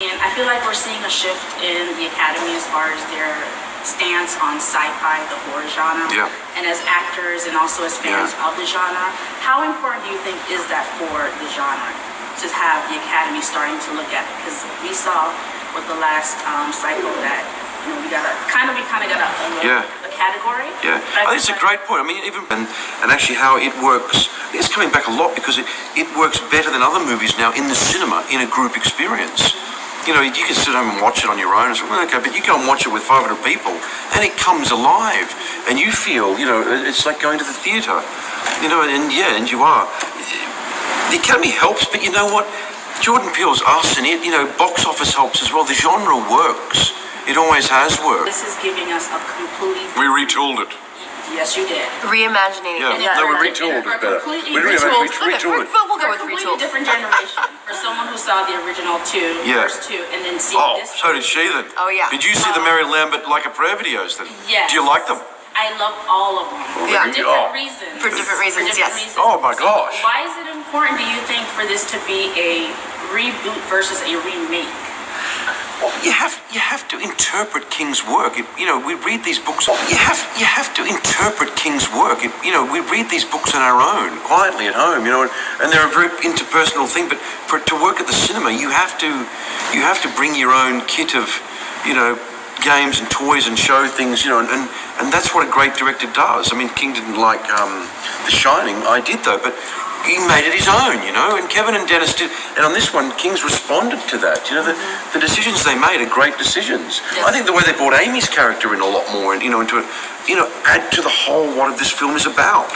seeing, I feel like we're seeing a shift in the Academy as far as their stance on sci-fi, the horror genre. Yeah. And as actors and also as fans of the genre, how important do you think is that for the genre to have the Academy starting to look at it? Because we saw with the last cycle that we kind of got a category. Yeah, I think it's a great point. I mean, even and actually how it works. It's coming back a lot because it works better than other movies now in the cinema in a group experience. You know, you can sit home and watch it on your own. It's okay, but you go and watch it with 500 people, and it comes alive, and you feel, it's like going to the theatre. And you are. The Academy helps, but you know what? Jordan Peele's Us and it, box office helps as well. The genre works. It always has worked. This is giving us a completely... We retooled it. Yes, you did. Reimagining it. Yeah, no, we retooled it better. We retooled. Retooled it. But we'll go with completely retooled. Different generation. For someone who saw the original first two, and then see this. So did she then. Oh, yeah. Did you see the Mary Lambert Like a Prayer videos then? Yes. Do you like them? I love all of them. Yeah. For different reasons. For different reasons, yes. Oh my gosh. Why is it important, do you think, for this to be a reboot versus a remake? Well, you have to interpret King's work. We read these books. You have to interpret King's work. We read these books on our own, quietly at home. And they're a very interpersonal thing. But for it to work at the cinema, you have to bring your own kit of, games and toys and show things. And that's what a great director does. I mean, King didn't like The Shining. I did though, but he made it his own, and Kevin and Dennis did. And on this one, King's responded to that. The decisions they made are great decisions. Yes. I think the way they brought Amy's character in a lot more, and into it, add to the whole what this film is about.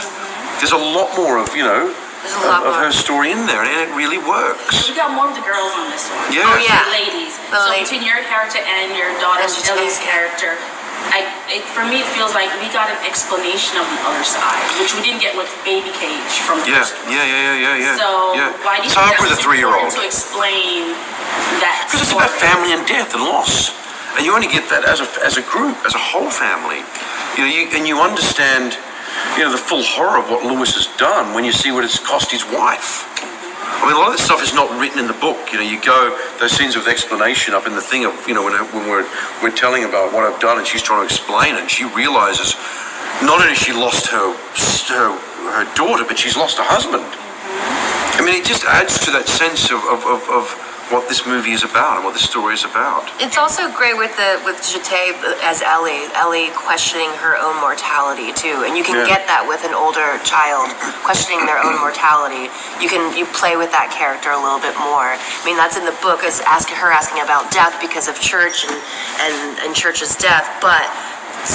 There's a lot more of of her story in there, and it really works. We got more of the girls on this one. Yeah. Oh yeah. The ladies. Between your character and your daughter Ellie's character. For me, it feels like we got an explanation of the other side, which we didn't get with Baby Cage from the first one. Yeah. So why do you think with a that's 3-year-old important to explain that? Because it's about family and death and loss, and you only get that as a group, as a whole family. You understand, the full horror of what Lewis has done when you see what it's cost his wife. I mean, a lot of this stuff is not written in the book. You go, those scenes with explanation up in the thing of, when we're telling about what I've done and she's trying to explain it, and she realizes not only she lost her daughter, but she's lost her husband. I mean, it just adds to that sense of what this movie is about and what this story is about. It's also great with Jete as Ellie questioning her own mortality too, and you can get that with an older child questioning their own mortality. You play with that character a little bit more. I mean, that's in the book, is her asking about death because of church and church's death, but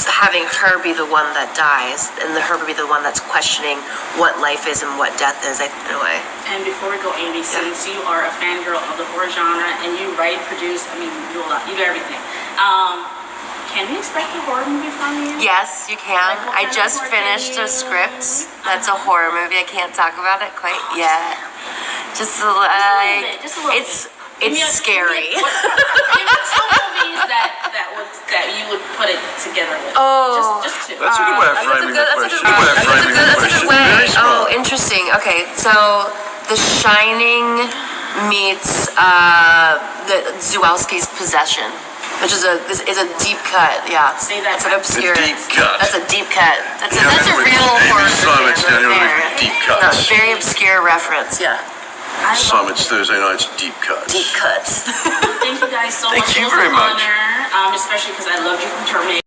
having her be the one that dies and her be the one that's questioning what life is and what death is, in a way. And before we go, Amy, since you are a fangirl of the horror genre and you write, produce, you do a lot, you do everything. Can we expect a horror movie from you? Yes, you can. I just finished a script that's a horror movie. I can't talk about it quite yet. Just a little bit. It's scary. Give me two movies that you would put it together with. Oh, just two. That's a good way of framing the question. That's a good way. Oh, interesting. Okay, so The Shining meets the Zuowski's Possession, which is a deep cut. Yeah, say that. That's an obscure. A deep cut. That's a deep cut. That's a real horror Seimetz down here with deep cuts. No, very obscure reference. Yeah. Seimetz Thursday nights, deep cuts. Deep cuts. Thank you guys so much. Thank you very much. Honor, especially because I loved you from Terminator.